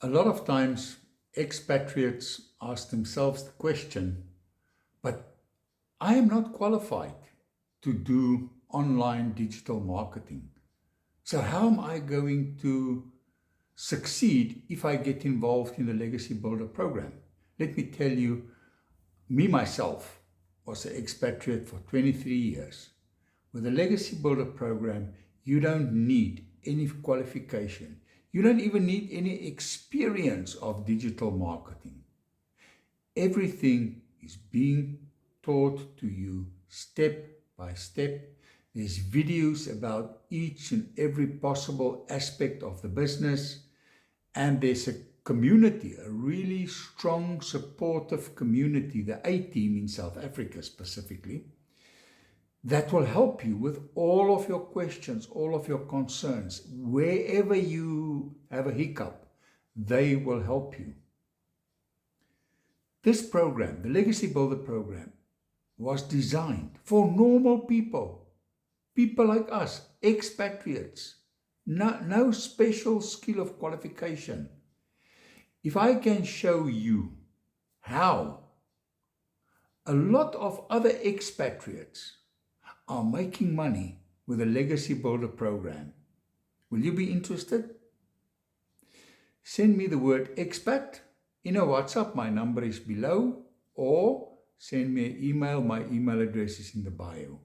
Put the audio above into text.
A lot of times, expatriates ask themselves the question, but I am not qualified to do online digital marketing. So, how am I going to succeed if I get involved in the Legacy Builder program? Let me tell you, me myself was an expatriate for 23 years. With the Legacy Builder program, you don't need any qualification. You don't even need any experience of digital marketing. Everything is being taught to you step by step. There's videos about each and every possible aspect of the business, and there's a community, a really strong, supportive community, the A team in South Africa specifically, that will help you with all of your questions, all of your concerns. Wherever you have a hiccup, they will help you. This program, the Legacy Builder program, was designed for normal people, people like us, expatriates. No special skill of qualification. If I can show you how a lot of other expatriates are making money with a Legacy Builder program, will you be interested? Send me the word expat in a WhatsApp. My number is below, or send me an email. My email address is in the bio.